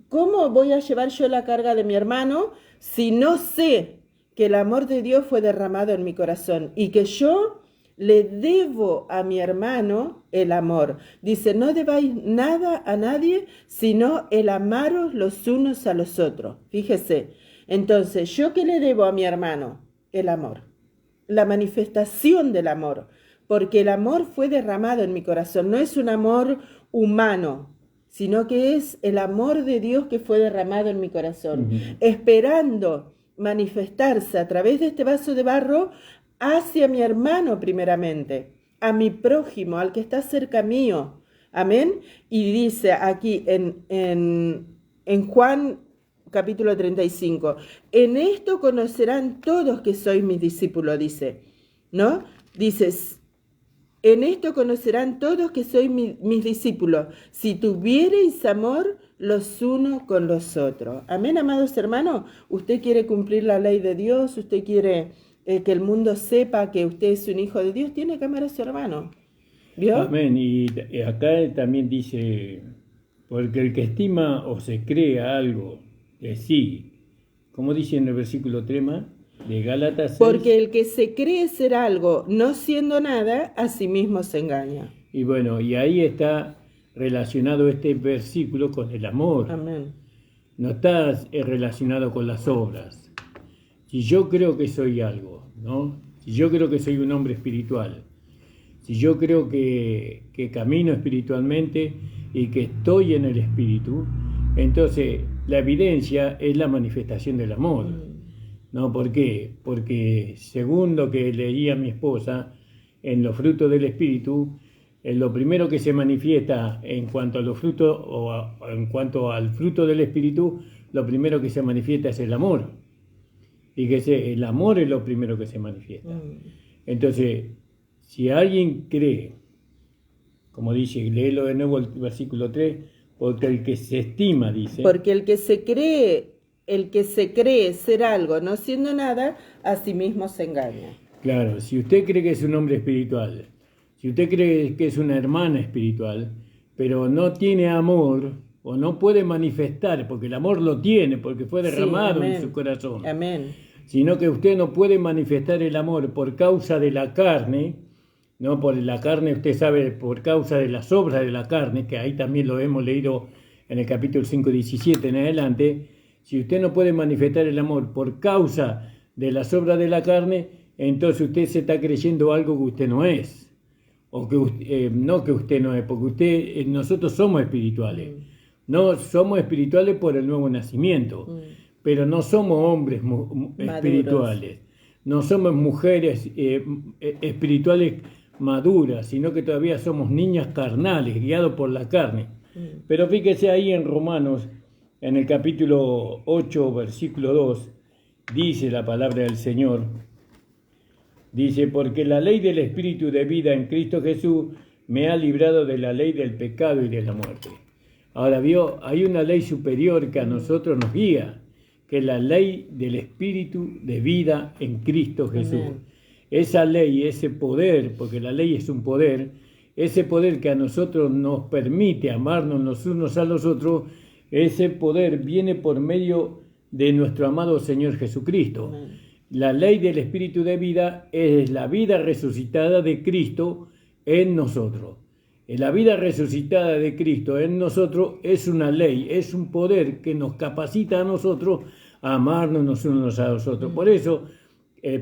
¿Cómo voy a llevar yo la carga de mi hermano si no sé que el amor de Dios fue derramado en mi corazón y que yo le debo a mi hermano el amor? Dice, no debáis nada a nadie, sino el amaros los unos a los otros. Fíjese, entonces, ¿yo qué le debo a mi hermano? El amor, la manifestación del amor, porque el amor fue derramado en mi corazón. No es un amor humano, sino que es el amor de Dios que fue derramado en mi corazón, esperando manifestarse a través de este vaso de barro hacia mi hermano primeramente, a mi prójimo, al que está cerca mío. Amén. Y dice aquí en Juan capítulo 35, en esto conocerán todos que sois mis discípulos, dice, ¿no? Dices, en esto conocerán todos que sois mis discípulos, si tuviereis amor los unos con los otros. Amén, amados hermanos. Usted quiere cumplir la ley de Dios, usted quiere que el mundo sepa que usted es un hijo de Dios, tiene que amar a su hermano. ¿Vio? Amén. Y acá también dice, porque el que estima o se cree algo de sí, como dice en el versículo 3 de Gálatas 6. Porque el que se cree ser algo no siendo nada, a sí mismo se engaña. Y bueno, y ahí está relacionado este versículo con el amor. Amén. No está relacionado con las obras. Si yo creo que soy algo, ¿no? Si yo creo que soy un hombre espiritual, si yo creo que camino espiritualmente y que estoy en el espíritu, entonces la evidencia es la manifestación del amor. ¿No? ¿Por qué? Porque según lo que leía mi esposa, en los frutos del espíritu, lo primero que se manifiesta en cuanto a los frutos en cuanto al fruto del espíritu, lo primero que se manifiesta es el amor. Fíjese, el amor es lo primero que se manifiesta. Entonces, si alguien cree, como dice, léelo de nuevo el versículo 3, porque el que se estima, dice. Porque el que se cree ser algo no siendo nada, a sí mismo se engaña. Claro, si usted cree que es un hombre espiritual, si usted cree que es una hermana espiritual, pero no tiene amor o no puede manifestar, porque el amor lo tiene, porque fue derramado en su corazón. Amén. Sino que usted no puede manifestar el amor por causa de la carne, no por la carne, usted sabe, por causa de las obras de la carne, que ahí también lo hemos leído en el capítulo 5:17 en adelante. Si usted no puede manifestar el amor por causa de las obras de la carne, entonces usted se está creyendo algo que usted no es. O que no que usted no es, porque nosotros somos espirituales. No somos espirituales por el nuevo nacimiento, pero no somos hombres espirituales. No somos mujeres espirituales maduras, sino que todavía somos niñas carnales, guiados por la carne. Pero fíjese ahí en Romanos, en el capítulo 8, versículo 2, dice la palabra del Señor, dice, porque la ley del Espíritu de vida en Cristo Jesús me ha librado de la ley del pecado y de la muerte. Ahora vio, hay una ley superior que a nosotros nos guía, que es la ley del Espíritu de vida en Cristo Jesús. Amén. Esa ley, ese poder, porque la ley es un poder, ese poder que a nosotros nos permite amarnos los unos a los otros, ese poder viene por medio de nuestro amado Señor Jesucristo. Amén. La ley del Espíritu de vida es la vida resucitada de Cristo en nosotros. La vida resucitada de Cristo en nosotros es una ley, es un poder que nos capacita a nosotros a amarnos los unos a los otros. Por eso,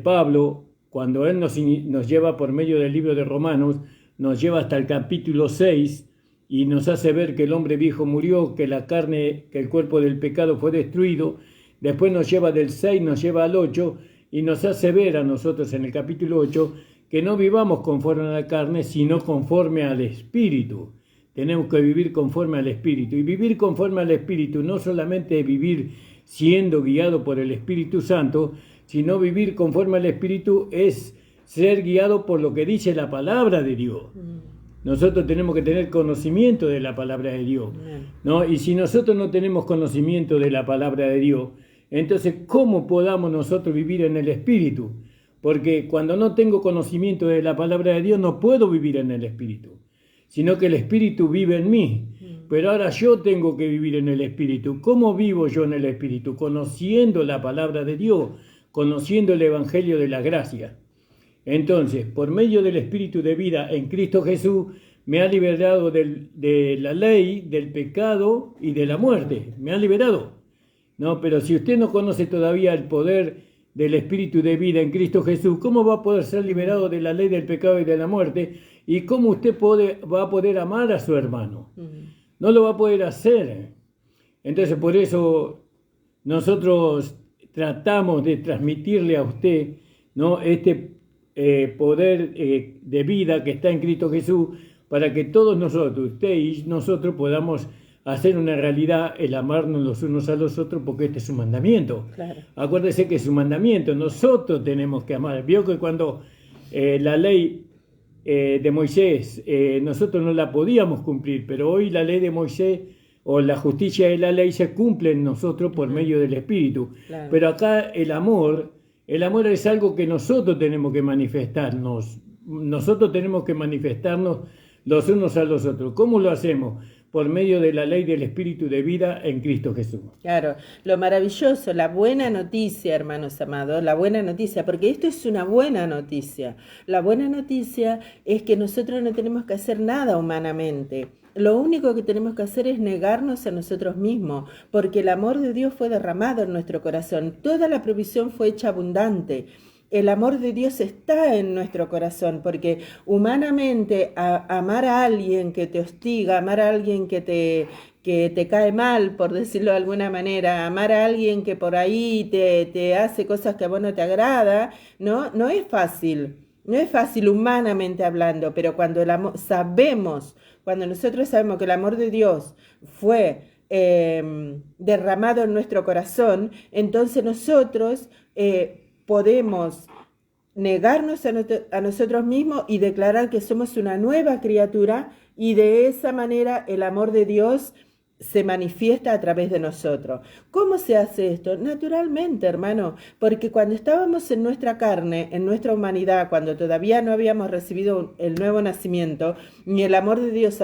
Pablo, cuando él nos lleva por medio del libro de Romanos, nos lleva hasta el capítulo 6 y nos hace ver que el hombre viejo murió, que la carne, que el cuerpo del pecado fue destruido. Después nos lleva del 6, nos lleva al 8 y nos hace ver a nosotros en el capítulo 8 que no vivamos conforme a la carne, sino conforme al Espíritu. tenemos que vivir conforme al Espíritu. Y vivir conforme al Espíritu no solamente es vivir siendo guiado por el Espíritu Santo, sino vivir conforme al Espíritu es ser guiado por lo que dice la palabra de Dios. Nosotros tenemos que tener conocimiento de la palabra de Dios, ¿no? Y si nosotros no tenemos conocimiento de la palabra de Dios, entonces ¿cómo podamos nosotros vivir en el Espíritu? Porque cuando no tengo conocimiento de la palabra de Dios no puedo vivir en el Espíritu, sino que el Espíritu vive en mí. Pero ahora yo tengo que vivir en el Espíritu. ¿Cómo vivo yo en el Espíritu? Conociendo la palabra de Dios, conociendo el Evangelio de la gracia. Entonces, por medio del Espíritu de vida en Cristo Jesús, me ha liberado de la ley, del pecado y de la muerte. Me ha liberado. No, pero si usted no conoce todavía el poder del Espíritu de vida en Cristo Jesús, ¿cómo va a poder ser liberado de la ley del pecado y de la muerte? ¿Y cómo usted va a poder amar a su hermano? No lo va a poder hacer. Entonces, por eso nosotros tratamos de transmitirle a usted, ¿no?, este poder de vida que está en Cristo Jesús, para que todos nosotros, usted y nosotros, podamos hacer una realidad el amarnos los unos a los otros, porque este es su mandamiento. Claro. Acuérdese que es su mandamiento, nosotros tenemos que amar. Vio que cuando la ley de Moisés, nosotros no la podíamos cumplir, pero hoy la ley de Moisés o la justicia de la ley se cumple en nosotros por medio del Espíritu. Claro. Pero acá el amor es algo que nosotros tenemos que manifestarnos. Nosotros tenemos que manifestarnos los unos a los otros. ¿Cómo lo hacemos? Por medio de la ley del Espíritu de vida en Cristo Jesús. Claro, lo maravilloso, la buena noticia, hermanos amados, la buena noticia, porque esto es una buena noticia. La buena noticia es que nosotros no tenemos que hacer nada humanamente. Lo único que tenemos que hacer es negarnos a nosotros mismos, porque el amor de Dios fue derramado en nuestro corazón. Toda la provisión fue hecha abundante. El amor de Dios está en nuestro corazón, porque humanamente amar a alguien que te hostiga, amar a alguien que te cae mal, por decirlo de alguna manera, amar a alguien que por ahí te hace cosas que a vos no te agrada, no es fácil. No es fácil humanamente hablando, pero cuando cuando nosotros sabemos que el amor de Dios fue derramado en nuestro corazón, entonces nosotros podemos negarnos a nosotros mismos y declarar que somos una nueva criatura, y de esa manera el amor de Dios se manifiesta a través de nosotros. ¿Cómo se hace esto? Naturalmente, hermano, porque cuando estábamos en nuestra carne, en nuestra humanidad, cuando todavía no habíamos recibido el nuevo nacimiento, ni el amor de Dios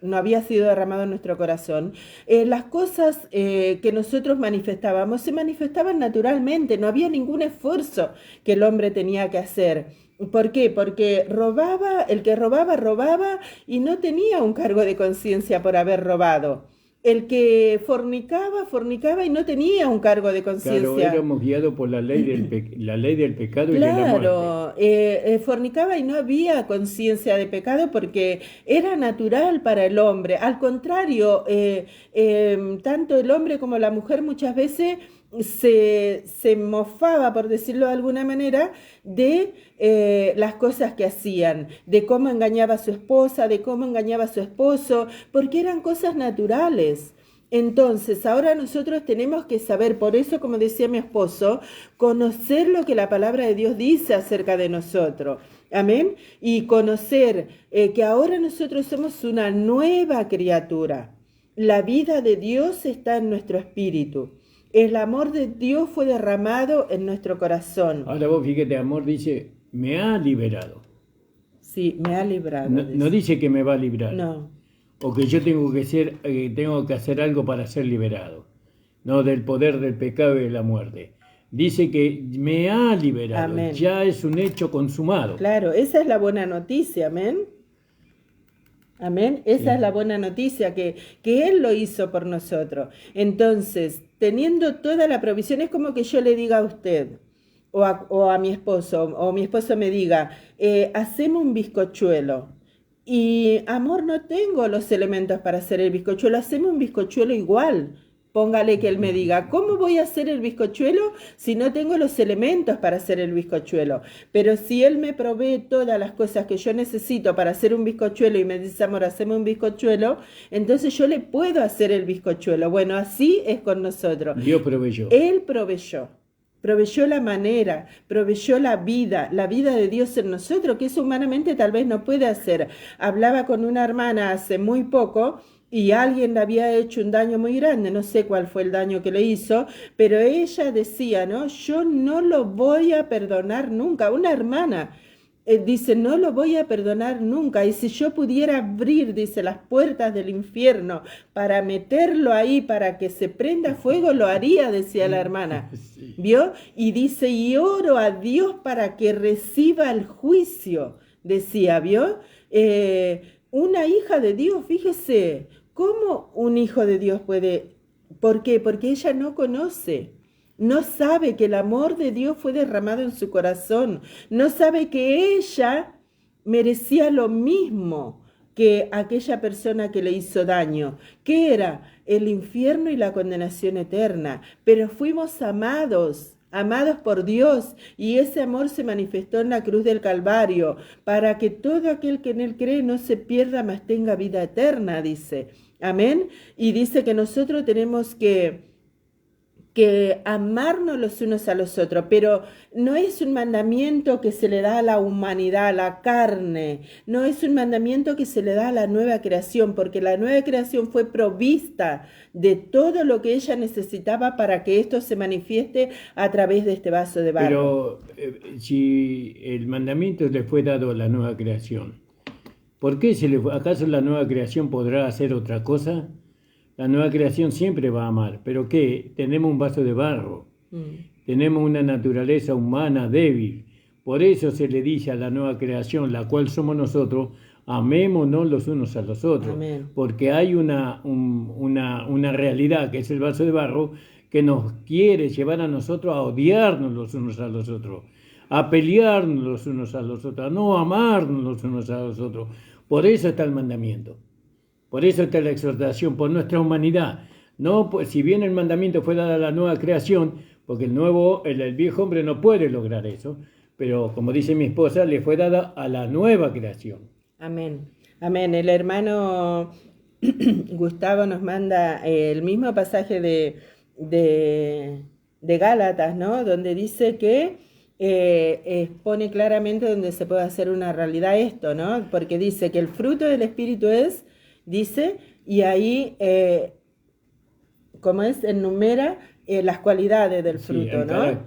no había sido derramado en nuestro corazón, las cosas que nosotros manifestábamos se manifestaban naturalmente, no había ningún esfuerzo que el hombre tenía que hacer. ¿Por qué? Porque el que robaba y no tenía un cargo de conciencia por haber robado. El que fornicaba y no tenía un cargo de conciencia. Claro, éramos guiados por la ley del pecado y de la muerte. Claro, fornicaba y no había conciencia de pecado porque era natural para el hombre. Al contrario, tanto el hombre como la mujer muchas veces se mofaba, por decirlo de alguna manera, de las cosas que hacían, de cómo engañaba a su esposa, de cómo engañaba a su esposo, porque eran cosas naturales. Entonces, ahora nosotros tenemos que saber, por eso, como decía mi esposo, conocer lo que la palabra de Dios dice acerca de nosotros. Amén. Y conocer que ahora nosotros somos una nueva criatura. La vida de Dios está en nuestro espíritu. El amor de Dios fue derramado en nuestro corazón. Ahora vos fíjate, amor dice, me ha liberado. Sí, me ha librado. No dice que me va a librar. No. O que yo tengo que hacer algo para ser liberado. No del poder del pecado y de la muerte. Dice que me ha liberado. Amén. Ya es un hecho consumado. Claro, esa es la buena noticia, amén. Amén. Esa es la buena noticia, que Él lo hizo por nosotros. Entonces, teniendo toda la provisión, es como que yo le diga a usted o a mi esposo, o mi esposo me diga, hacemos un bizcochuelo. Y, amor, no tengo los elementos para hacer el bizcochuelo, hacemos un bizcochuelo igual. Póngale que él me diga, ¿cómo voy a hacer el bizcochuelo si no tengo los elementos para hacer el bizcochuelo? Pero si él me provee todas las cosas que yo necesito para hacer un bizcochuelo y me dice, amor, haceme un bizcochuelo, entonces yo le puedo hacer el bizcochuelo. Bueno, así es con nosotros. Dios proveyó. Él proveyó la manera, proveyó la vida de Dios en nosotros, que eso humanamente tal vez no puede hacer. Hablaba con una hermana hace muy poco y alguien le había hecho un daño muy grande, no sé cuál fue el daño que le hizo, pero ella decía, ¿no? Yo no lo voy a perdonar nunca. Una hermana dice, no lo voy a perdonar nunca. Y si yo pudiera abrir, dice, las puertas del infierno para meterlo ahí, para que se prenda fuego, lo haría, decía la hermana. Sí. ¿Vio? Y dice, y oro a Dios para que reciba el juicio, decía, ¿vio? Una hija de Dios, fíjese, ¿cómo un hijo de Dios puede? ¿Por qué? Porque ella no conoce. No sabe que el amor de Dios fue derramado en su corazón. No sabe que ella merecía lo mismo que aquella persona que le hizo daño. ¿Qué era? El infierno y la condenación eterna. Pero fuimos amados por Dios, y ese amor se manifestó en la cruz del Calvario, para que todo aquel que en él cree no se pierda, mas tenga vida eterna, dice. Amén. Y dice que nosotros tenemos que amarnos los unos a los otros, pero no es un mandamiento que se le da a la humanidad, a la carne, no es un mandamiento que se le da a la nueva creación, porque la nueva creación fue provista de todo lo que ella necesitaba para que esto se manifieste a través de este vaso de barro. Pero si el mandamiento le fue dado a la nueva creación, ¿por qué acaso la nueva creación podrá hacer otra cosa? La nueva creación siempre va a amar, pero ¿qué? Tenemos un vaso de barro, tenemos una naturaleza humana débil. Por eso se le dice a la nueva creación, la cual somos nosotros, amémonos los unos a los otros. Amén. Porque hay una realidad, que es el vaso de barro, que nos quiere llevar a nosotros a odiarnos los unos a los otros, a pelearnos los unos a los otros, a no amarnos los unos a los otros. Por eso está el mandamiento. Por eso está la exhortación, por nuestra humanidad. No, pues, si bien el mandamiento fue dado a la nueva creación, porque el viejo hombre no puede lograr eso, pero como dice mi esposa, le fue dada a la nueva creación. Amén. Amén. El hermano Gustavo nos manda el mismo pasaje de Gálatas, ¿no? Donde dice que expone claramente donde se puede hacer una realidad esto, ¿no? Porque dice que el fruto del Espíritu es, dice, y ahí, como es, enumera las cualidades del fruto, ¿no?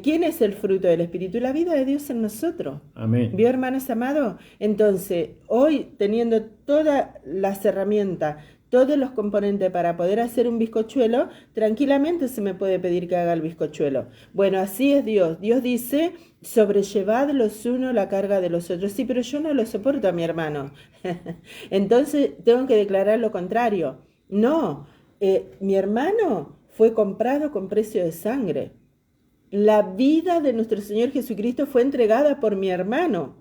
¿Quién es el fruto del Espíritu? La vida de Dios en nosotros. Amén. ¿Vio, hermanos amados? Entonces, hoy, teniendo todas las herramientas, todos los componentes para poder hacer un bizcochuelo, tranquilamente se me puede pedir que haga el bizcochuelo. Bueno, así es Dios. Dios dice, sobrellevad los unos la carga de los otros. Sí, pero yo no lo soporto a mi hermano. Entonces, tengo que declarar lo contrario. No, mi hermano fue comprado con precio de sangre. La vida de nuestro Señor Jesucristo fue entregada por mi hermano,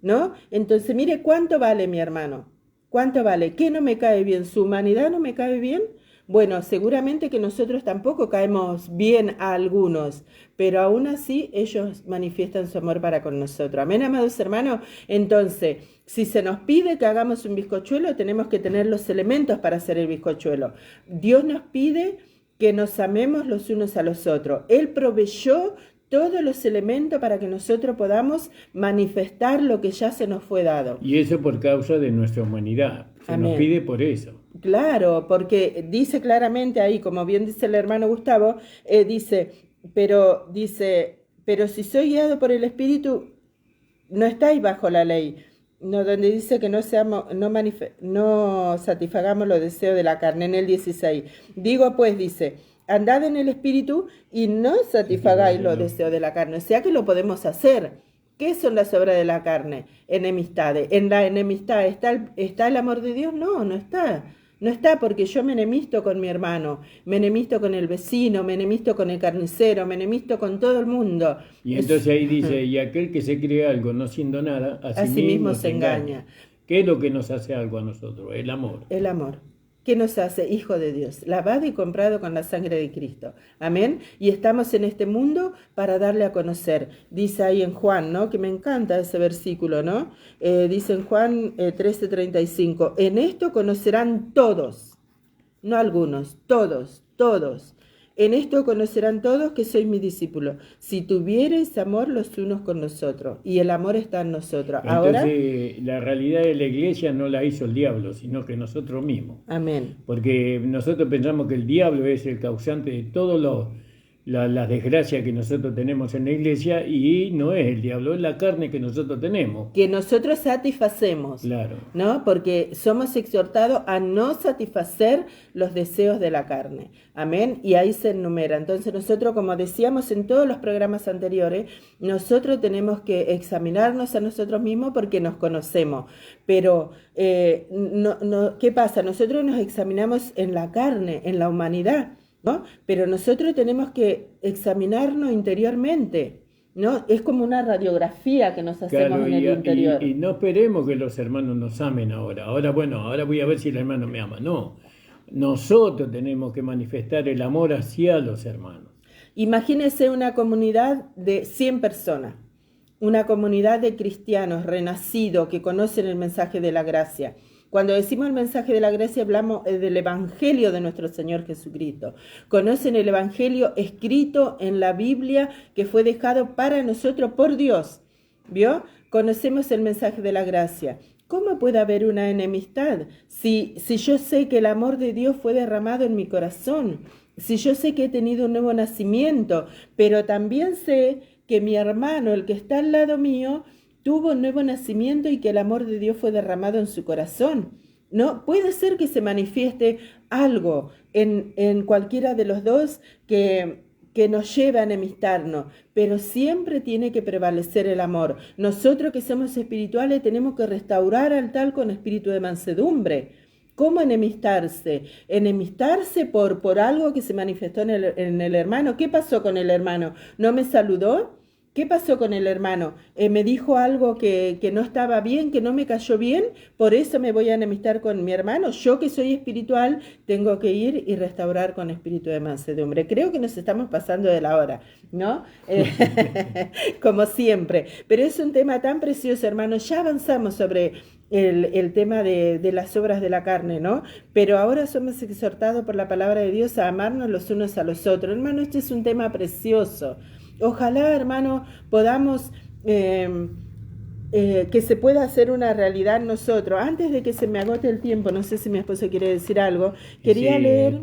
¿no? Entonces, mire cuánto vale mi hermano. ¿Cuánto vale? ¿Qué no me cae bien? ¿Su humanidad no me cae bien? Bueno, seguramente que nosotros tampoco caemos bien a algunos, pero aún así ellos manifiestan su amor para con nosotros. Amén, amados hermanos. Entonces, si se nos pide que hagamos un bizcochuelo, tenemos que tener los elementos para hacer el bizcochuelo. Dios nos pide que nos amemos los unos a los otros. Él proveyó todos los elementos para que nosotros podamos manifestar lo que ya se nos fue dado. Y eso por causa de nuestra humanidad. Se Amén. Nos pide por eso. Claro, porque dice claramente ahí, como bien dice el hermano Gustavo, pero si soy guiado por el Espíritu, no estáis bajo la ley. No, donde dice que no satisfagamos los deseos de la carne, en el 16. Digo pues, dice, andad en el Espíritu y no satisfagáis los deseos de la carne. O sea que lo podemos hacer. ¿Qué son las obras de la carne? Enemistades. ¿En la enemistad está el amor de Dios? No, no está. No está, porque yo me enemisto con mi hermano, me enemisto con el vecino, me enemisto con el carnicero, me enemisto con todo el mundo. Y entonces ahí dice, y aquel que se cree algo no siendo nada, a sí mismo se engaña. ¿Qué es lo que nos hace algo a nosotros? El amor. El amor. ¿qué nos hace? Hijo de Dios, lavado y comprado con la sangre de Cristo. Amén. Y estamos en este mundo para darle a conocer. Dice ahí en Juan, ¿no? Que me encanta ese versículo, ¿no? Dice en Juan 13:35, en esto conocerán todos, no algunos, todos, todos. En esto conocerán todos que sois mis discípulos, si tuviereis amor los unos con nosotros, y el amor está en nosotros. Ahora, Entonces, la realidad de la iglesia no la hizo el diablo, sino que nosotros mismos. amén. Porque nosotros pensamos que el diablo es el causante de todas las desgracias que nosotros tenemos en la iglesia, y no es el diablo, es la carne que nosotros tenemos. Que nosotros satisfacemos, Claro. ¿no? Porque somos exhortados a no satisfacer los deseos de la carne. Amén. Y ahí se enumera. Entonces nosotros, como decíamos en todos los programas anteriores, nosotros tenemos que examinarnos a nosotros mismos porque nos conocemos. Pero, ¿qué pasa? Nosotros nos examinamos en la carne, en la humanidad, ¿no? Pero nosotros tenemos que examinarnos interiormente, ¿no? Es como una radiografía que nos hacemos Claro, en el interior. y no esperemos que los hermanos nos amen ahora. Ahora voy a ver si el hermano me ama. No, nosotros tenemos que manifestar el amor hacia los hermanos. Imagínense una comunidad de 100 personas, una comunidad de cristianos renacidos que conocen el mensaje de la gracia. Cuando decimos el mensaje de la gracia, hablamos del Evangelio de nuestro Señor Jesucristo. Conocen el Evangelio escrito en la Biblia que fue dejado para nosotros por Dios. ¿Vio? Conocemos el mensaje de la gracia. ¿Cómo puede haber una enemistad si yo sé que el amor de Dios fue derramado en mi corazón? Si yo sé que he tenido un nuevo nacimiento, pero también sé que mi hermano, el que está al lado mío, tuvo un nuevo nacimiento y que el amor de Dios fue derramado en su corazón. ¿No? Puede ser que se manifieste algo en cualquiera de los dos que nos lleve a enemistarnos, pero siempre tiene que prevalecer el amor. Nosotros que somos espirituales tenemos que restaurar al tal con espíritu de mansedumbre. ¿Cómo enemistarse? Enemistarse por algo que se manifestó en el hermano. ¿Qué pasó con el hermano? ¿No me saludó? ¿Qué pasó con el hermano? Me dijo algo que no estaba bien, que no me cayó bien, por eso me voy a enemistar con mi hermano. Yo que soy espiritual tengo que ir y restaurar con espíritu de mansedumbre. Creo que nos estamos pasando de la hora, ¿no? Como siempre. Pero es un tema tan precioso, hermanos. Ya avanzamos sobre el tema de las obras de la carne, ¿no? Pero ahora somos exhortados por la palabra de Dios a amarnos los unos a los otros. Hermano, este es un tema precioso. Ojalá, hermano, podamos que se pueda hacer una realidad en nosotros. Antes de que se me agote el tiempo, no sé si mi esposo quiere decir algo, quería leer...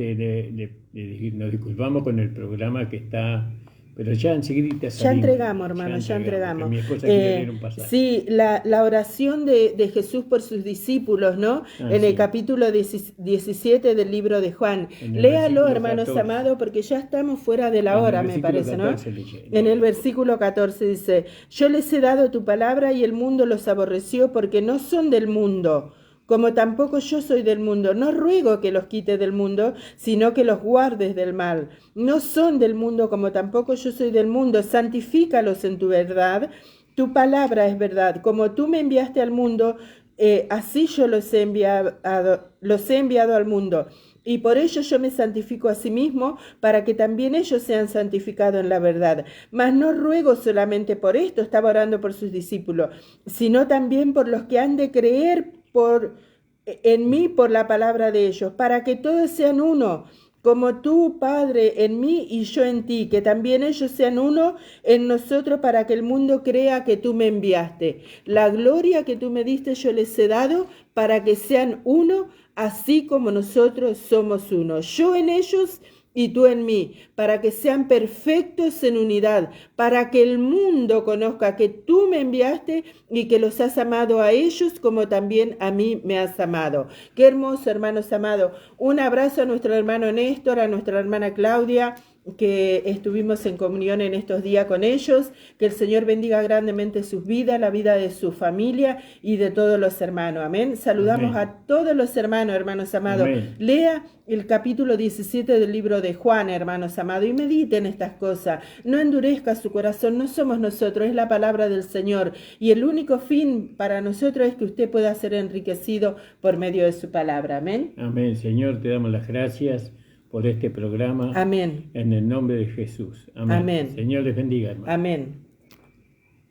Nos disculpamos con el programa que está... Pero ya enseguida salimos. Ya entregamos, hermano, ya entregamos. Mi esposa quiere leer un pasaje. Sí, la oración de Jesús por sus discípulos, ¿no? En el capítulo 17 del libro de Juan. Léalo, hermanos 14. Amados, porque ya estamos fuera de la hora, me parece, ¿no? En el versículo 14 dice, yo les he dado tu palabra y el mundo los aborreció porque no son del mundo, como tampoco yo soy del mundo. No ruego que los quites del mundo, sino que los guardes del mal. No son del mundo, como tampoco yo soy del mundo. Santifícalos en tu verdad. Tu palabra es verdad. Como tú me enviaste al mundo, así yo los he enviado al mundo. Y por ello yo me santifico a sí mismo, para que también ellos sean santificados en la verdad. Mas no ruego solamente por esto, estaba orando por sus discípulos, sino también por los que han de creer en mí por la palabra de ellos, para que todos sean uno, como tú, Padre, en mí y yo en ti, que también ellos sean uno en nosotros, para que el mundo crea que tú me enviaste. La gloria que tú me diste yo les he dado, para que sean uno, así como nosotros somos uno. Yo en ellos y tú en mí, para que sean perfectos en unidad, para que el mundo conozca que tú me enviaste y que los has amado a ellos como también a mí me has amado. Qué hermoso, hermanos amados. Un abrazo a nuestro hermano Néstor, a nuestra hermana Claudia, que estuvimos en comunión en estos días con ellos, que el Señor bendiga grandemente sus vidas, la vida de su familia y de todos los hermanos. Amén. Saludamos Amén. a todos los hermanos, hermanos amados. Amén. Lea el capítulo 17 del libro de Juan, hermanos amados, y mediten estas cosas. No endurezca su corazón, no somos nosotros, es la palabra del Señor. Y el único fin para nosotros es que usted pueda ser enriquecido por medio de su palabra. Amén. Amén. Señor, te damos las gracias por este programa. Amén. En el nombre de Jesús. Amén. Amén. Señor les bendiga, hermano. Amén.